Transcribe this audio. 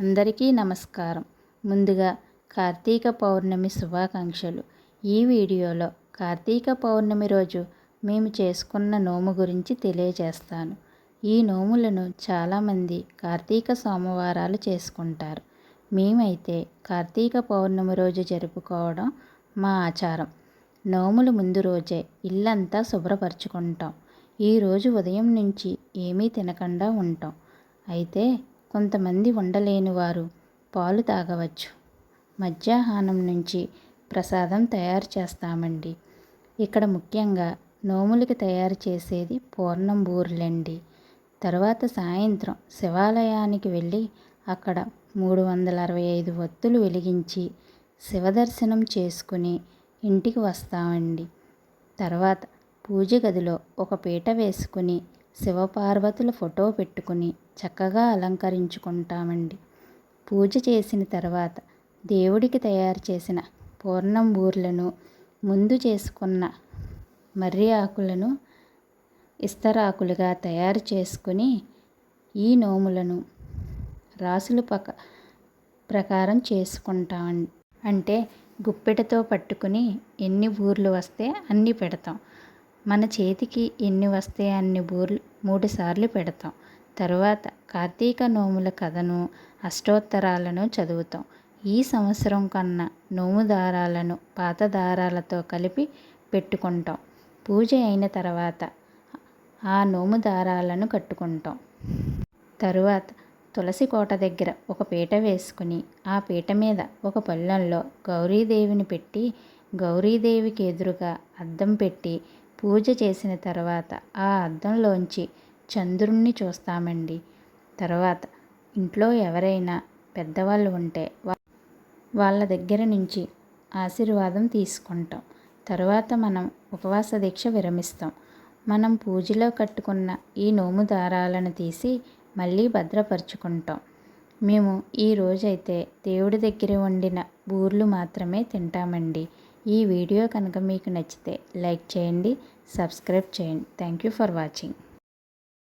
అందరికీ నమస్కారం. ముందుగా కార్తీక పౌర్ణమి శుభాకాంక్షలు. ఈ వీడియోలో కార్తీక పౌర్ణమి రోజు మేము చేసుకున్న నోము గురించి తెలియజేస్తాను. ఈ నోములను చాలామంది కార్తీక సోమవారాలు చేసుకుంటారు. మేమైతే కార్తీక పౌర్ణమి రోజు జరుపుకోవడం మా ఆచారం. నోములు ముందు రోజే ఇల్లంతా శుభ్రపరచుకుంటాం. ఈరోజు ఉదయం నుంచి ఏమీ తినకుండా ఉంటాం. అయితే కొంతమంది ఉండలేని వారు పాలు తాగవచ్చు. మధ్యాహ్నం నుంచి ప్రసాదం తయారు చేస్తామండి. ఇక్కడ ముఖ్యంగా నోములకి తయారు చేసేది పూర్ణం బూరెలండి. తర్వాత సాయంత్రం శివాలయానికి వెళ్ళి అక్కడ 365 ఒత్తులు వెలిగించి శివదర్శనం చేసుకుని ఇంటికి వస్తామండి. తర్వాత పూజ గదిలో ఒక పీట వేసుకుని శివపార్వతుల ఫోటో పెట్టుకుని చక్కగా అలంకరించుకుంటామండి. పూజ చేసిన తర్వాత దేవుడికి తయారు చేసిన పూర్ణం బూరెలను ముందు చేసుకున్న మర్రి ఆకులను ఇస్తరాకులుగా తయారు చేసుకుని ఈ నోములను రాసుల ప్రకారం చేసుకుంటామండి. అంటే గుప్పెటతో పట్టుకుని ఎన్ని బూరెలు వస్తే అన్ని పెడతాం. మన చేతికి ఎన్ని వస్తే అన్ని బూరెలు 3 సార్లు పెడతాం. తరువాత కార్తీక నోముల కథను అష్టోత్తరాలను చదువుతాం. ఈ సంవత్సరం కన్నా నోము దారాలను పాత దారాలతో కలిపి పెట్టుకుంటాం. పూజ అయిన తర్వాత ఆ నోము దారాలను కట్టుకుంటాం. తరువాత తులసి కోట దగ్గర ఒక పీట వేసుకుని ఆ పీట మీద ఒక పళ్ళెంలో గౌరీదేవిని పెట్టి గౌరీదేవికి ఎదురుగా అద్దం పెట్టి పూజ చేసిన తర్వాత ఆ అద్దంలోంచి చంద్రుణ్ణి చూస్తామండి. తర్వాత ఇంట్లో ఎవరైనా పెద్దవాళ్ళు ఉంటే వాళ్ళ దగ్గర నుంచి ఆశీర్వాదం తీసుకుంటాం. తర్వాత మనం ఉపవాస దీక్ష విరమిస్తాం. మనం పూజలో కట్టుకున్న ఈ నోము దారాలను తీసి మళ్ళీ భద్రపరుచుకుంటాం. మేము ఈ రోజైతే దేవుడి దగ్గర వండిన బూరెలు మాత్రమే తింటామండి. ఈ వీడియో కనుక మీకు నచ్చితే లైక్ చేయండి, సబ్స్క్రైబ్ చేయండి. Thank you for watching.